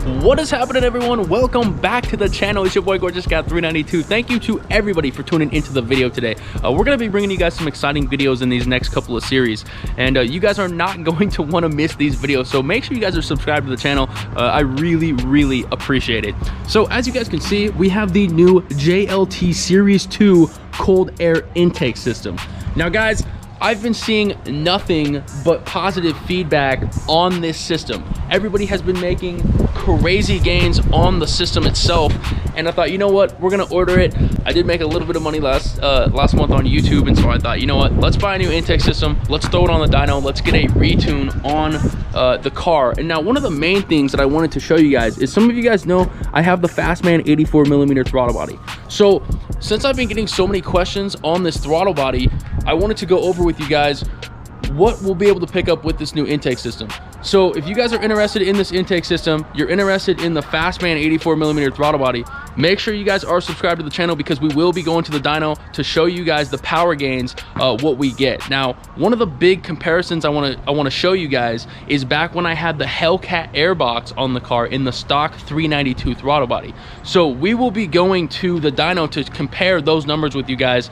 What is happening, everyone? Welcome back to the channel. It's your boy Gorgeous Scat 392. Thank you to everybody for tuning into the video today. We're gonna be bringing you guys some exciting videos in these next couple of series, and you guys are not going to want to miss these videos, so make sure you guys are subscribed to the channel. I really appreciate it. So as you guys can see, we have the new JLT Series 2 cold air intake system. Now guys, I've been seeing nothing but positive feedback on this system. Everybody has been making crazy gains on the system itself, and I thought, you know what, we're gonna order it. I did make a little bit of money last month on YouTube, and so I thought, you know what, let's buy a new intake system, let's throw it on the dyno, let's get a retune on the car. And now one of the main things that I wanted to show you guys is, some of you guys know I have the Fastman 84mm throttle body. So since I've been getting so many questions on this throttle body, I wanted to go over with you guys what we'll be able to pick up with this new intake system. So if you guys are interested in this intake system, you're interested in the Fastman 84mm throttle body, make sure you guys are subscribed to the channel, because we will be going to the dyno to show you guys the power gains, what we get. Now, one of the big comparisons I want to show you guys is back when I had the Hellcat airbox on the car in the stock 392 throttle body. So we will be going to the dyno to compare those numbers with you guys,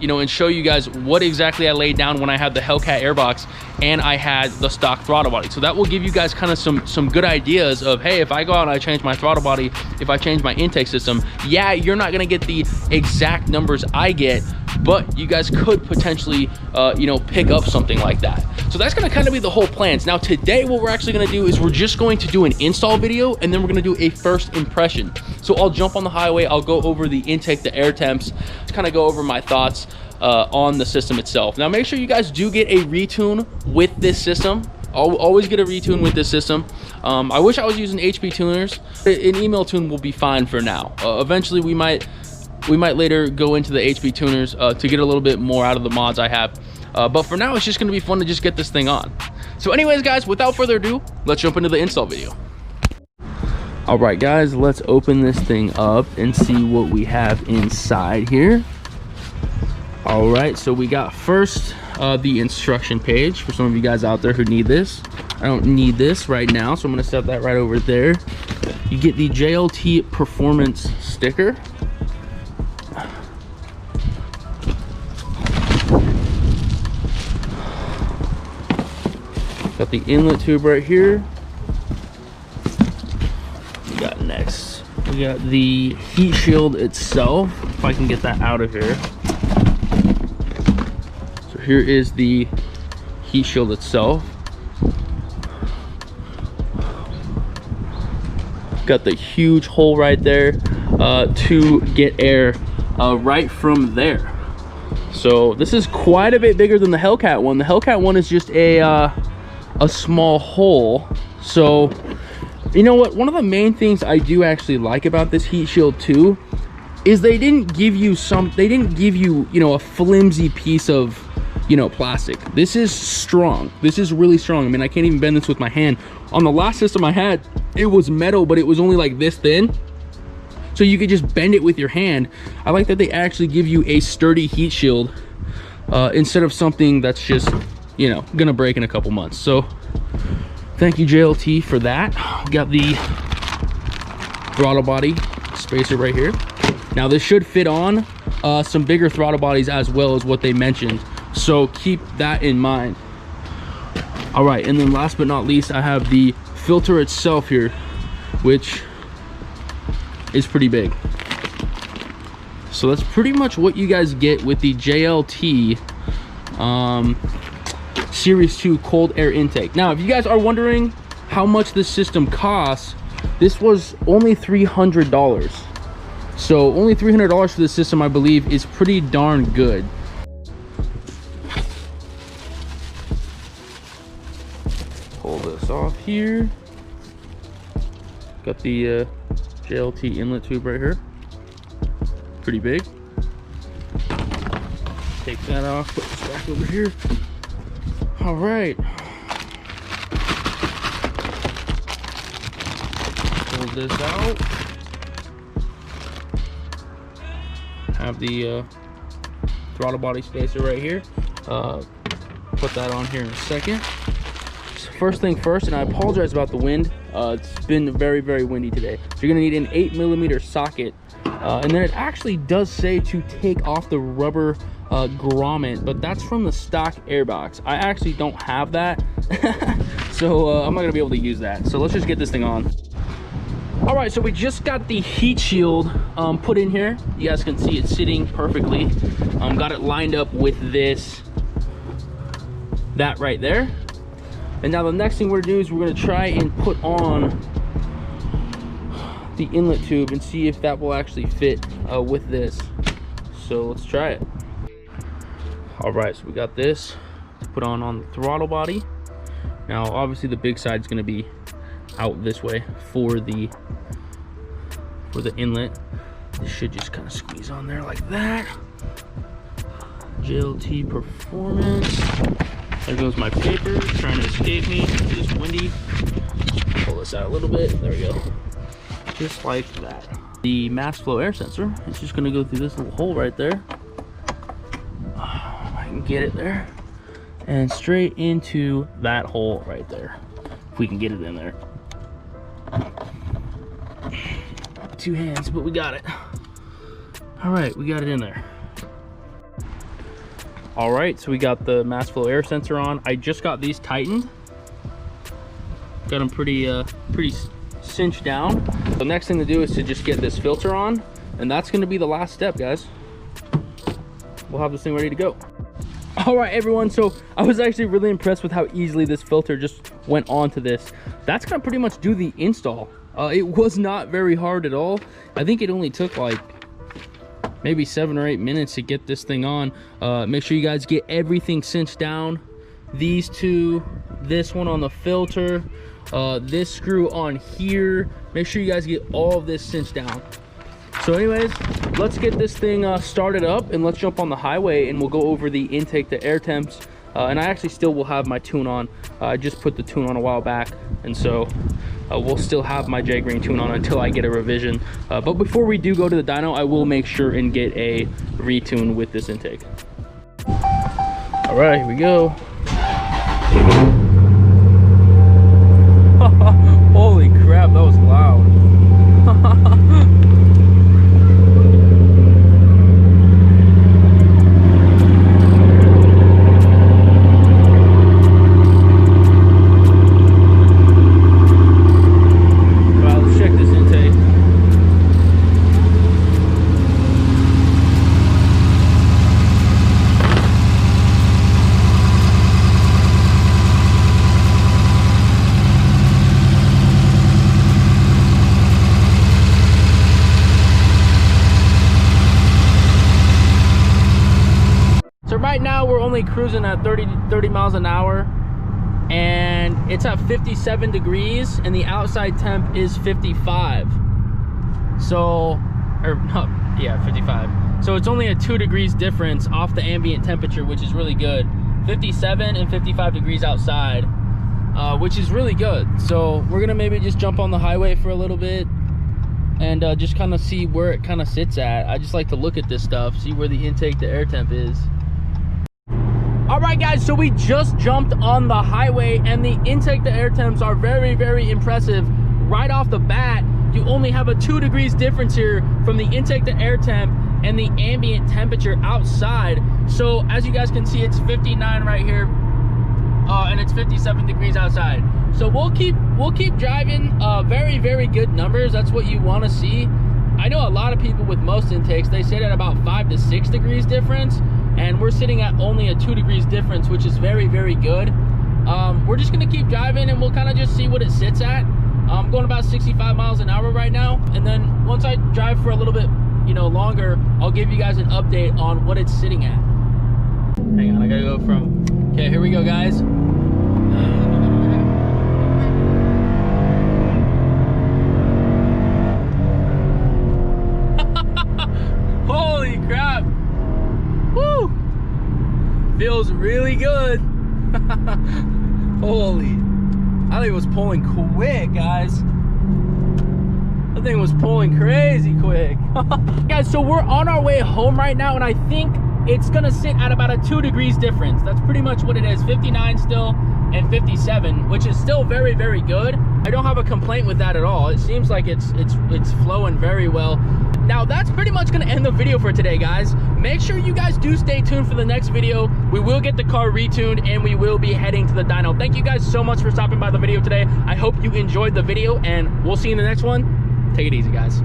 you know, and show you guys what exactly I laid down when I had the Hellcat airbox and I had the stock throttle body. So that will give you guys kind of some good ideas of, hey, if I go out and I change my throttle body, if I change my intake system, yeah, you're not gonna get the exact numbers I get, but you guys could potentially you know, pick up something like that. So that's gonna kind of be the whole plans. Now today, what we're actually gonna do is we're just going to do an install video, and then we're gonna do a first impression. So I'll jump on the highway, I'll go over the intake, the air temps, kind of go over my thoughts on the system itself. Now make sure you guys do get a retune with this system. Always get a retune with this system. I wish I was using HP tuners. An email tune will be fine for now. Eventually we might later go into the HP tuners to get a little bit more out of the mods I have. But for now, it's just gonna be fun to just get this thing on. So anyways, guys, without further ado, let's jump into the install video. All right, guys, let's open this thing up and see what we have inside here. All right, so we got first the instruction page for some of you guys out there who need this. I don't need this right now, so I'm gonna set that right over there. You get the JLT Performance sticker. Got the inlet tube right here. We got next, we got the heat shield itself, if I can get that out of here. Here is the heat shield itself. Got the huge hole right there to get air right from there. So this is quite a bit bigger than the Hellcat one. The Hellcat one is just a small hole. So you know what? One of the main things I do actually like about this heat shield too is they didn't give you you know, a flimsy piece of, you know, plastic. This is strong. This is really strong. I mean, I can't even bend this with my hand. On the last system I had, it was metal, but it was only like this thin, so you could just bend it with your hand. I like that they actually give you a sturdy heat shield instead of something that's just, you know, gonna break in a couple months. So thank you, JLT, for that. We got the throttle body spacer right here. Now this should fit on some bigger throttle bodies as well, as what they mentioned, so keep that in mind. All right, and then last but not least, I have the filter itself here, which is pretty big. So that's pretty much what you guys get with the JLT Series 2 cold air intake. Now, if you guys are wondering how much this system costs, this was only $300. So only $300 for this system, I believe, is pretty darn good. Pull this off here. Got the JLT inlet tube right here. Pretty big. Take that off, put this back over here. All right. Pull this out. Have the throttle body spacer right here. Put that on here in a second. Just first thing first, and I apologize about the wind. It's been very, very windy today. So you're gonna need an 8mm socket. And then it actually does say to take off the rubber grommet, but that's from the stock airbox. I actually don't have that. So I'm not gonna be able to use that. So let's just get this thing on. All right, so we just got the heat shield put in here. You guys can see it sitting perfectly. Got it lined up with that right there. And now the next thing we're gonna do is we're gonna try and put on the inlet tube and see if that will actually fit with this. So let's try it. All right, so we got this to put on the throttle body. Now obviously the big side is going to be out this way for the inlet. This should just kind of squeeze on there like that. JLT Performance. There goes my paper trying to escape me. It's windy. Pull this out a little bit. There we go. Just like that. The mass flow air sensor is just going to go through this little hole right there. I can get it there. And straight into that hole right there. If we can get it in there. 2 hands, but we got it. All right, we got it in there. All right, so we got the mass flow air sensor on. I just got these tightened. Got them pretty cinched down. The next thing to do is to just get this filter on, and that's going to be the last step, guys. We'll have this thing ready to go. All right, everyone, so I was actually really impressed with how easily this filter just went onto this. That's gonna pretty much do the install. It was not very hard at all. I think it only took like maybe 7 or 8 minutes to get this thing on. Make sure you guys get everything cinched down. These two, this one on the filter, this screw on here. Make sure you guys get all of this cinched down. So anyways, let's get this thing started up, and let's jump on the highway and we'll go over the intake, the air temps. And I actually still will have my tune on. I just put the tune on a while back, and so we'll still have my J Green tune on until I get a revision. But before we do go to the dyno, I will make sure and get a retune with this intake. All right, here we go. Holy crap, that was loud. Right now we're only cruising at 30 miles an hour, and it's at 57 degrees, and the outside temp is 55. So, or no, yeah, 55. So it's only a 2 degrees difference off the ambient temperature, which is really good. 57 and 55 degrees outside, which is really good. So we're gonna maybe just jump on the highway for a little bit and just kind of see where it kind of sits at. I just like to look at this stuff, see where the intake to air temp is. All right, guys, so we just jumped on the highway, and the intake to air temps are very, very impressive. Right off the bat, you only have a 2 degrees difference here from the intake to air temp and the ambient temperature outside. So as you guys can see, it's 59 right here, and it's 57 degrees outside. So we'll keep driving. Very, very good numbers. That's what you want to see. I know a lot of people with most intakes, they sit at about 5 to 6 degrees difference, and we're sitting at only a 2 degrees difference, which is very, very good. We're just gonna keep driving, and we'll kind of just see what it sits at. I'm going about 65 miles an hour right now, and then once I drive for a little bit, longer, I'll give you guys an update on what it's sitting at. Hang on, I gotta go from, okay, here we go, guys. Holy crap. Woo! Feels really good. Holy. I think it was pulling quick, guys. That thing was pulling crazy quick. Guys, so we're on our way home right now, and I think it's gonna sit at about a 2 degrees difference. That's pretty much what it is. 59 still and 57, which is still very, very good. I don't have a complaint with that at all. It seems like it's flowing very well. Now that's pretty much gonna end the video for today, guys. Make sure you guys do stay tuned for the next video. We will get the car retuned and we will be heading to the dyno. Thank you guys so much for stopping by the video today. I hope you enjoyed the video and we'll see you in the next one. Take it easy, guys.